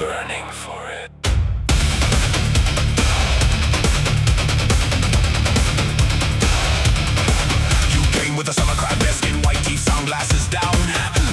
burning for it. You came with a summer crab biscuit, white teeth, sunglasses down.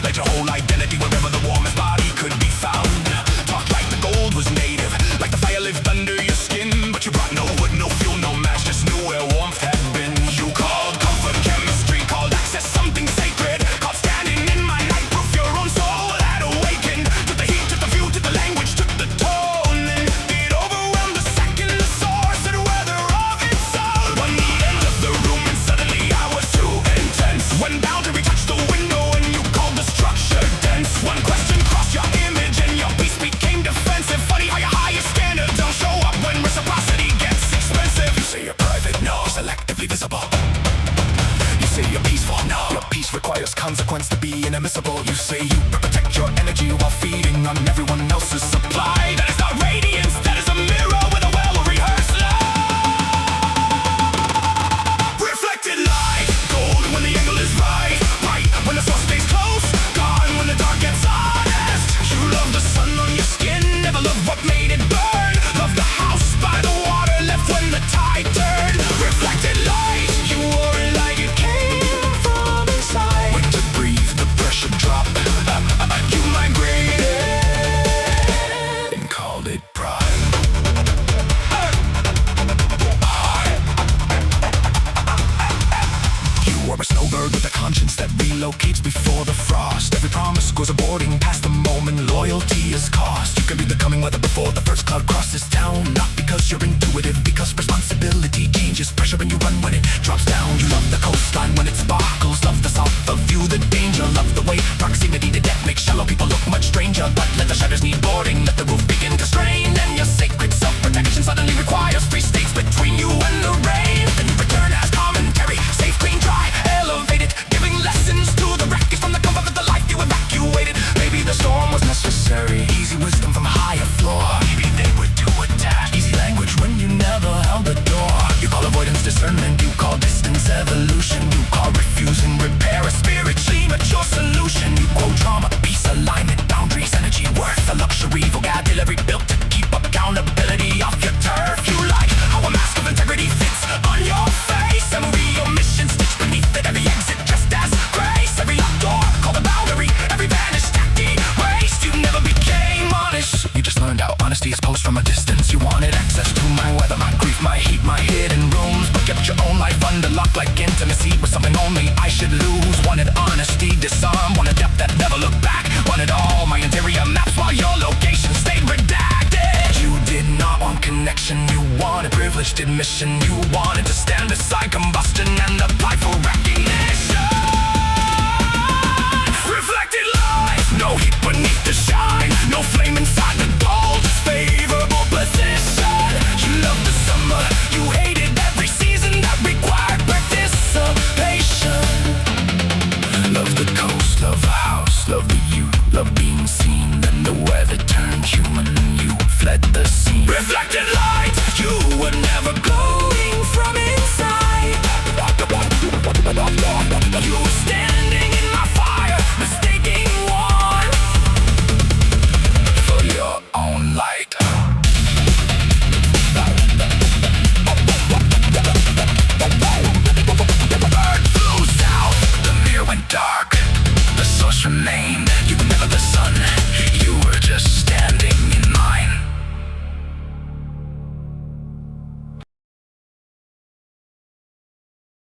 Let your whole identity wherever the warmest body could be found. Talked like the gold was native, like the fire lived under your skin. But you brought no wood, no fuel, no match, just knew where warmth had been. You called comfort chemistry, called access something sacred. Called standing in my night, proof your own soul had awakened. Took the heat, took the view, took the language, took the tone. And it overwhelmed the second the source and weather of its own. Won the end of the room and suddenly I was too intense. When boundary touched the window and you called the structure dense. One question crossed your image and your piece became defensive. Funny how your highest standards don't show up when reciprocity gets expensive. You say you're private, no, you're selectively visible. You say you're peaceful, no, your peace requires consequence to be inadmissible. You say you protect your energy while feeding on everyone else's supply. That is not radiance, that is a mirror with a well-rehearsed lie. Reflected light, gold when the angle is right. Right when the source stays close, gone when the dark gets honest. You love the sun on your skin, never loved what made it burn. Love the house by the water, left when the tide turned. Reflected light, you wore it like it came from inside. When to breathe, the pressure dropped. You migrated and called it pride. You are a snowbird with a conscience that relocates before the frost. Every promise goes a boarding past the moment loyalty is cost. You can read the coming weather before the first cloud crosses town. Not because you're intuitive, because responsibility changes pressure and you run when it drops down. You love the coastline when it sparkles, love the south, the view, the danger. Love the way proximity to death makes shallow people look much stranger. But let the shutters need boarding, let the roof begin to strain. And your sacred self-protection suddenly requires free states between you and the rain. Then you return as commentary, safe, clean, dry, elevated, giving lessons to the wreckage from the comfort of the life you evacuated. Maybe the storm was necessary, easy wisdom from a higher floor. Maybe they were too attached, easy language when you never held the door. You call avoidance discernment, you call distance evolution. You call refusing repair a spiritually mature solution. You quote trauma, peace, alignment, boundaries, energy, worth, a luxury vocabulary built to keep accountability off your turf. You like how a mask of integrity fits on your face. Every omission stitched beneath it, every exit just as grace. Every locked door called a boundary, every vanished act erased. You never became honest, you just learned how honesty is posed from a distance. You wanted access to my weather, my grief, my heat, my hidden rooms, but kept your own life under lock like intimacy was something only I should lose. Wanted honesty disarmed, wanted depth that never looked back. Wanted all my interior maps while your location stayed redacted. You did not want connection, you wanted privileged admission. You wanted to stand aside combustion and apply for recognition. Reflected light, no heat beneath the shine, no flame inside the pole, just favorable position. You loved the summer, you hated every season that required participation. Love the coast, love the house, love the you, love being seen. Then the weather turned human and you fled the scene. Reflected light, you were never glowing from inside. You were standing in my fire, mistaking one for your own light. Bird flew south, the mirror went dark, the source remained.